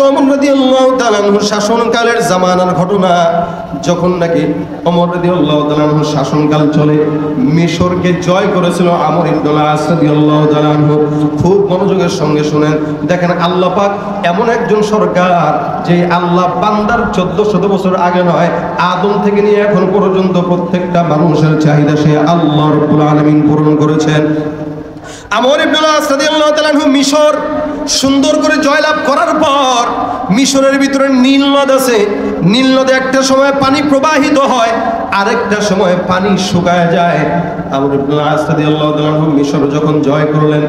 ওমর রাদিয়াল্লাহু তাআলা আনহুর শাসনকালের জামানার ঘটনা। যখন নাকি ওমর রাদিয়াল্লাহু তাআলা আনহুর শাসনকাল চলে, মিশরকে জয় করেছিল আমর ইবনে আস রাদিয়াল্লাহু তাআলা আনহু। খুব মনোযোগের সঙ্গে শুনেন, দেখেন আল্লাহ পাক এমন একজন সরকার যে আল্লাহ বান্দার 1400 বছর আগে নয়, আদম থেকে নিয়ে এখন পর্যন্ত প্রত্যেকটা মানুষের চাহিদা সে আল্লাহ রাব্বুল আলামিন পূরণ করেছেন। আমর ইবনে আস রাদিয়াল্লাহু তাআলা আনহু মিশর সুন্দর করে জয়লাভ করার পর মিশরের ভিতরে নীল নদ আছে। নীল নদে একটা সময় পানি প্রবাহিত হয়, আরেকটা সময় পানি শুকায় যায়। আমর ইবনে আস রাদিয়াল্লাহু তাআলা আনহু মিশর যখন জয় করলেন,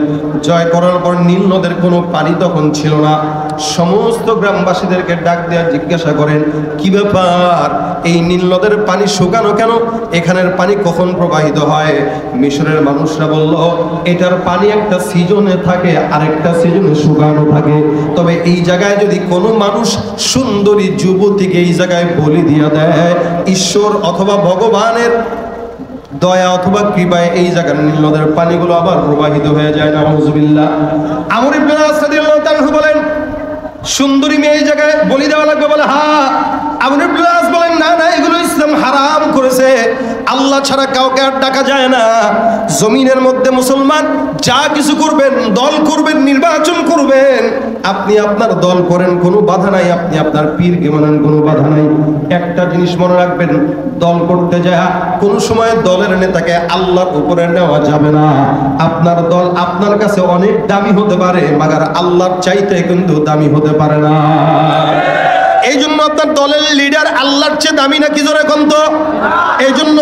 জয় করার পর নীল নদের কোনো পানি তখন ছিল না। সমস্ত গ্রামবাসীদেরকে ডাক দিয়ে জিজ্ঞাসা করেন, কি ব্যাপার, এই নীল নদের পানি শুকানো কেন? এখানের পানি কখন প্রবাহিত হয়? মিশরের মানুষরা বলল, এটার পানি একটা সিজনে থাকে, আরেকটা সিজনে শুকানো থাকে। তবে এই জায়গায় যদি কোনো মানুষ সুন্দরী যুবতীকে এই জায়গায় বলি দিয়ে দেয়, ঈশ্বর অথবা ভগবানের দয়া অথবা কৃপায় এই জায়গার নীল নদের পানিগুলো আবার প্রবাহিত হয়ে যায়। নাউযুবিল্লাহ। আমর ইবনে আস রাদিয়াল্লাহু তাআলা বলেন, সুন্দরী মেয়ে এই জায়গায় বলি দেওয়া লাগবে? বলে হ্যাঁ। আমর ইবনে আস বলেন, না না, এগুলো ইসলাম হারাম করেছে, আল্লাহ ছাড়া কাউকে আর ডাকা যায় না। জমিনের মধ্যে মুসলমান যা কিছু করবেন, দল করবেন, নির্বাচন করবেন, আপনি আপনার দল করেন, কোনো বাধা নাই। আপনি আপনার পীরকে মানেন, কোনো বাধা নাই। একটা জিনিস মনে রাখবেন, দল করতে যায় কোনো সময় দলের নেতাকে আল্লাহর উপরে নেওয়া যাবে না। আপনার দল আপনার কাছে অনেক দামি হতে পারে, মাগার আল্লাহর চাইতে কিন্তু দামি হতে পারে না। এই জন্য আপনার দলের লিডার আল্লাহর চেয়ে দামি নাকি? জোরে কোন তো? এই জন্য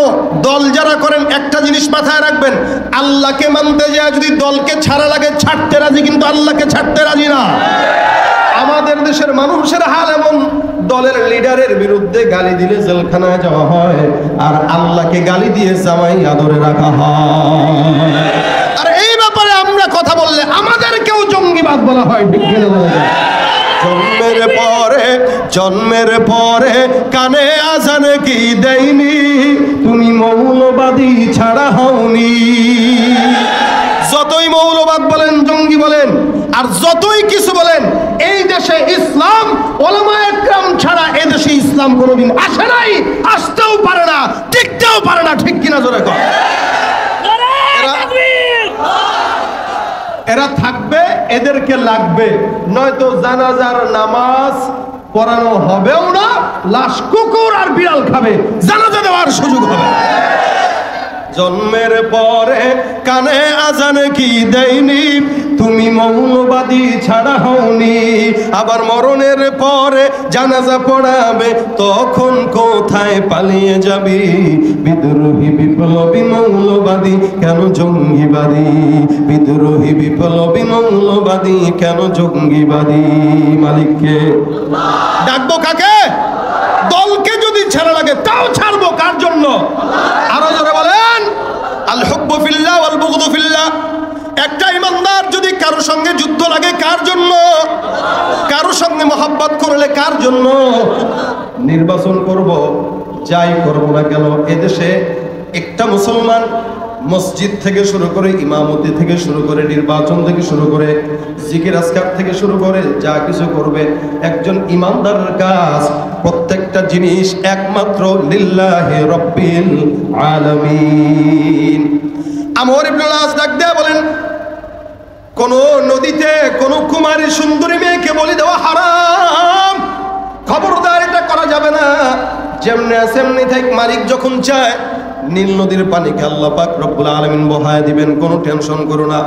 দল যারা করেন একটা জিনিস মাথায় রাখবেন, আল্লাহকে মানতে যায় যদি দলকে ছাড়া লাগে ছাড়তে রাজি, কিন্তু আল্লাহকে ছাড়তে রাজি না। আমাদের দেশের মানুষের হাল এমন, দলের লিডারের বিরুদ্ধে গালি দিলে জেলখানায় যাওয়া হয়, আর আল্লাহকে গালি দিয়ে জামাই আদরে রাখা হয়। আর এই ব্যাপারে আমরা কথা বললে আমাদেরকেও জঙ্গিবাদ বলা হয়। ঠিক কিনা বলেন? জন্মের পরে কানে আজান কি দেয়নি, তুমি মৌলবাদী ছাড়া হওনি। যতই মৌলবাদ বলেন, জঙ্গি বলেন, আর যতই কিছু বলেন, এই দেশে ইসলাম ওলামায়ে কেরাম ছাড়া এই দেশে ইসলাম কোনোদিন আসে নাই, আসতেও পারে না, টিকতেও পারে না। ঠিক কিনা জোরে কর? এরা থাকবে, এদেরকে লাগবে, নয়তো জানাজার নামাজ পড়ানো হবেও না, লাশ কুকুর আর বিড়াল খাবে, জানাজা দেওয়ার সুযোগ হবে। জন্মের পরে কানে আজান কি দেয়নি, তুমি মৌলবাদী ছাড়া হওনি। আবার মরণের পরে জানাজা পড়াবে, তখন কোথায় পালিয়ে যাবি? বিদ্রোহী বিপ্লবী মৌলবাদী কেন জঙ্গিবাদী? বিদ্রোহী বিপ্লবী মৌলবাদী কেন জঙ্গিবাদী? মালিককে ডাকবো কাকে? দলকে যদি ছাড়া লাগে তাও ছাড়বো। কার জন্য? আরো জোরে বলেন, আল হুব্বু ফিল্লাহ ওয়াল বুগদু ফিল্লাহ। একটা ইমানদার যদি কারো সঙ্গে যুদ্ধ লাগে কার জন্য? কারো সঙ্গে মহব্বত করলে কার জন্য? নির্বাচন করব, যাই করব না কেন, এদেশে একটা মুসলমান মসজিদ থেকে শুরু করে, ইমামতি থেকে শুরু করে, নির্বাচন থেকে শুরু করে, জিকির আজকার থেকে শুরু করে যা কিছু করবে, একজন ইমানদারের কাজ প্রত্যেকটা জিনিস একমাত্র লিল্লাহি রাব্বিল আলামিন। আমর ইবনে আস ডাক দেয়া বলেন, কোন নদীতে কোন কুমারী সুন্দরী মেয়েকে বলি দেওয়া হারাম, খবরদার, এটা করা যাবে না। যেমনি সেমনি থাক, মালিক যখন চায় নীল নদীর পানিকে আল্লাহ পাক রব্বুল আলামিন বহায় দিবেন, কোনো টেনশন করো না।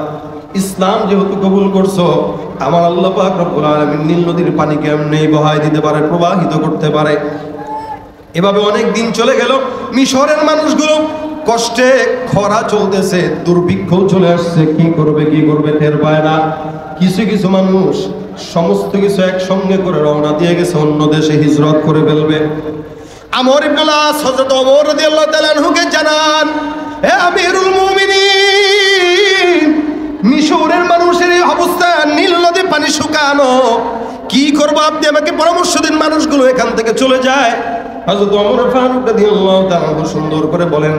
ইসলাম যেহেতু কবুল করছো, আমার আল্লাহ পাক রব্বুল আলামিন নীল নদীর পানিকে এমনি বহায় দিতে পারে, প্রবাহিত করতে পারে। এভাবে অনেক দিন চলে গেল। মিশরের মানুষগুলো কষ্টে, খরা চলতেছে, দুর্ভিক্ষ চলে আসছে, কি করবে টের পায় না। কিছু কিছু মানুষ সমস্ত কিছু একসঙ্গে করে রওনা দিয়ে গেছে, অন্য দেশে হিজরত করে ফেলবে। আমর ইবনে আস হযরত ওমর রাদিয়াল্লাহু তাআলা আনহুকে জানান, হে আমিরুল মুমিনিন, মিশরের মানুষের এই অবস্থা, নীল নদী পানি শুকানো, কি করব? আপনি আমাকে পরামর্শ দিন, মানুষগুলো এখান থেকে চলে যায়। হযরত ওমর ফারুক রাদিয়াল্লাহু তাআলা সুন্দর করে বলেন,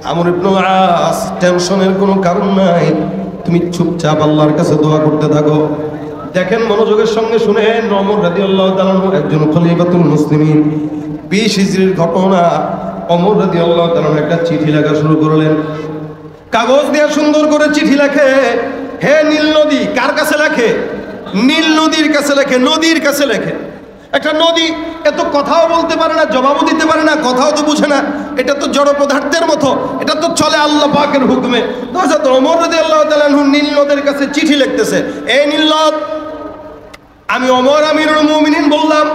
আমর ইবনে আস, টেনশনের কোনো কারণ নাই, তুমি চুপচাপ আল্লাহর কাছে দোয়া করতে থাকো। দেখেন মনোযোগের সঙ্গে শুনেন, ওমর রাদিয়াল্লাহু তাআলা একজন খলিফাতুল মুসলিমিন, 20 হিজরির ঘটনা। ওমর রাদিয়াল্লাহু তাআলা একটা চিঠি লেখা শুরু করলেন। কাগজ দিয়ে সুন্দর করে চিঠি লেখে, হে নীল নদী। কার কাছে লেখে? নীল নদীর কাছে লেখে, নদীর কাছে লেখে। একটা নদী এত কথাও বলতে পারে না, জবাবও দিতে পারে না, কথাও তো বুঝে না, এটা তো জড় পদার্থের মতো, এটা তো চলে আল্লাহ পাকের হুকুমে। তো ওমর রাদিয়াল্লাহু তাআলা নীল নদের কাছে চিঠি লিখতেছে, এই নীল নদ, আমি ওমর আমিরুল মুমিনিন বললাম,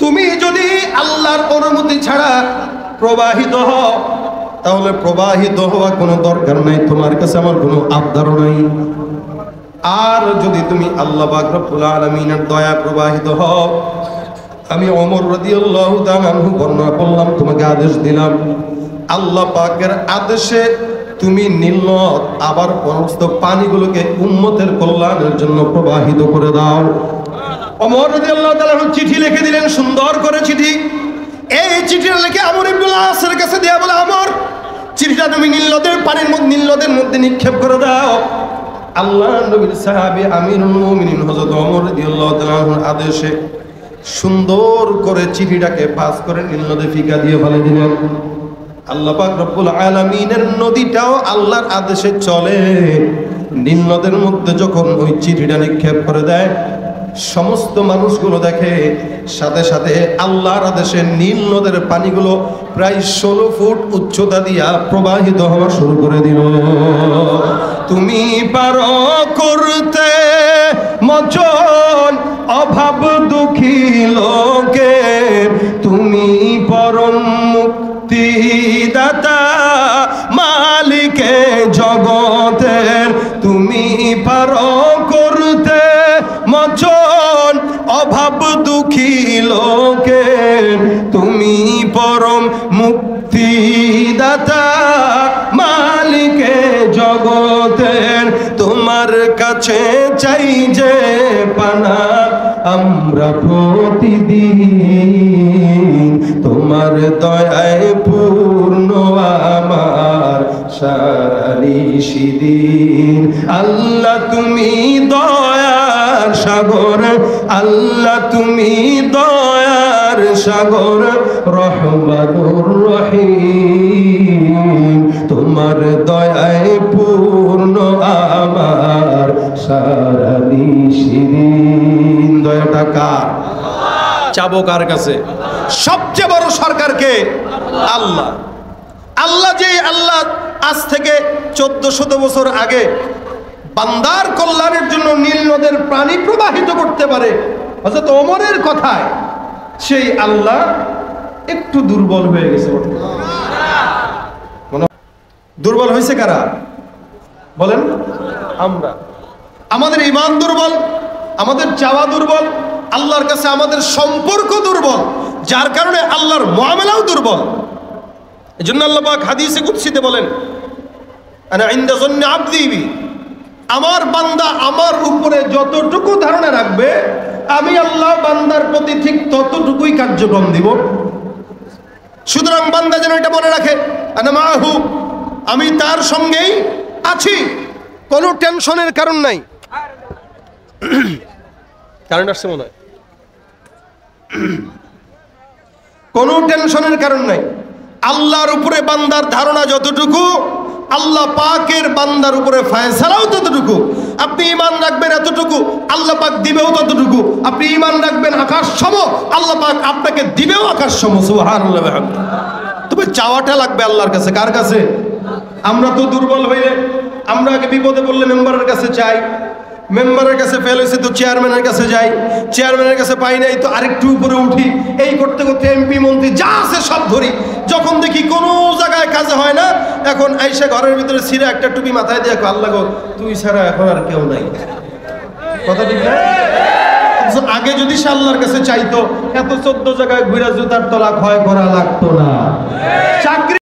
তুমি যদি আল্লাহর অনুমতি ছাড়া প্রবাহিত হও, তাহলে প্রবাহিত হওয়া কোনো দরকার নাই, তোমার কাছে আমার কোনো আবদারও নাই। আর যদি তুমি আল্লাহ পাক রব্বুল আলামিনের দয়া প্রবাহিত হও, আমি ওমর রাদিয়াল্লাহু তাআলা বর্ণনা করলাম, তোমাকে আদেশ দিলাম, আল্লাহ পাকের আদেশে তুমি নীল নদ আবার সমস্ত পানিগুলোকে উম্মতের কল্যাণের জন্য প্রবাহিত করে দাও। ওমর রাদিয়াল্লাহু তাআলা চিঠি লিখে দিলেন, সুন্দর করে চিঠি। এই চিঠিটা লিখে আমর ইবনুল আসের কাছে দিয়া বলে, আমর, চিঠিটা তুমি নীল নদের পানির মধ্যে, নীল নদের মধ্যে নিক্ষেপ করে দাও। আল্লাহ নবীর সাহাবী আমিরুল মুমিনিন হযরত ওমর রাদিয়াল্লাহু তাআলার আদেশে সুন্দর করে চিঠিটাকে পাস করে নীল নদে ফিকা দিয়ে ফেলে দিলেন। আল্লাহ পাক রব্বুল আলামিনের নদীটাও আল্লাহর আদেশে চলে। নীল নদের মধ্যে যখন ওই চিঠিটা নিক্ষেপ করে দেয়, সমস্ত মানুষগুলো দেখে সাথে সাথে আল্লাহর আদেশে নীল নদের পানিগুলো প্রায় 16 ফুট উচ্চতা দিয়া প্রবাহিত হওয়া শুরু করে দিল। তুমি পারো করতে মোচন অভাব দুঃখী লোকের, তুমি পরম মুক্তিদাতা মালিকে জগতের, তুমি পারো করতে মোচন অভাব দুঃখী লোকের, তুমি পরম মুক্তিদাতা মালিকে জগতের, তোমার কাছে চাই যে পানা আমরা প্রতিদিন, তোমার দয়ায় পূর্ণ আমার সারিদিন। আল্লাহ তুমি দয়ার সাগর, আল্লাহ তুমি দয়ার সাগর, রহমানুর রহিম, তোমার দয়ায় পূর্ণ আমার সারিদিন। দয়াটা কার? চাবো কার কাছে? সবচেয়ে বড় সরকারকে? আল্লাহ। আল্লাহ যে আল্লাহ আজ থেকে 1400 বছর আগে বান্দার কল্যাণের জন্য নীল নদের পানি প্রবাহিত করতে পারে, হযরত ওমরের কথায় সেই আল্লাহ একটু দুর্বল হয়ে গেছে। দুর্বল হয়েছে কারা বলেন? আমরা। আমাদের ঈমান দুর্বল, আমাদের চাওয়া দুর্বল, আল্লাহর কাছে আমাদের সম্পর্ক দুর্বল, যার কারণে আল্লাহর মুআমালাও দুর্বল। এজন্য আল্লাহ পাক হাদিসে কুদসিতে বলেন, আনা ইনদা যন্নি আবদি বি, আমার বান্দা আমার উপরে যতটুকু ধারণা রাখবে, আমি আল্লাহ বান্দার প্রতি ঠিক ততটুকুই কার্যক্রম দিব। সুতরাং বান্দা যেন এটা মনে রাখে, আনা মাহু, আমি তার সঙ্গেই আছি, কোনো টেনশনের কারণ নাই। কারণ আসছে মনে হয়, কোনো টেনশনের কারণ নাই। আল্লাহর উপরে বান্দার ধারণা যতটুকু, আল্লাহ পাকের বান্দার উপরে ফয়সালাও ততটুকু। আপনি ঈমান রাখবেন এতটুকু, আল্লাহ পাক দিবেও ততটুকু। আপনি ঈমান রাখবেন আকাশ সম, আল্লাহ পাক আপনাকে দিবেও আকাশ সম। সুবহানাল্লাহ। তবে চাওয়াটা লাগবে আল্লাহর কাছে। কার কাছে? আমরা তো দুর্বল হইলে আমরা আগে বিপদে পড়লে মেম্বারের কাছে চাই, মেম্বারের কাছে ফেল হয়েছে তো চেয়ারম্যানের কাছে যাই, চেয়ারম্যানের কাছে পাই নাই তো আরেকটু উপরে উঠি, এই করতে করতে এমপি মন্ত্রী যা আছে সব ধরি। যখন দেখি কোনো জায়গায় কাজে হয় না, এখন আইসা ঘরের ভিতরে ছিঁড়ে একটা টুপি মাথায় দিয়ে, আল্লাহ গো তুই ছাড়া এখন আর কেউ নাই। কথা ঠিক না? আগে যদি সে আল্লাহর কাছে চাইতো, এত 14 জায়গায় ঘুরে জুতার তলা ক্ষয় করা লাগতো না।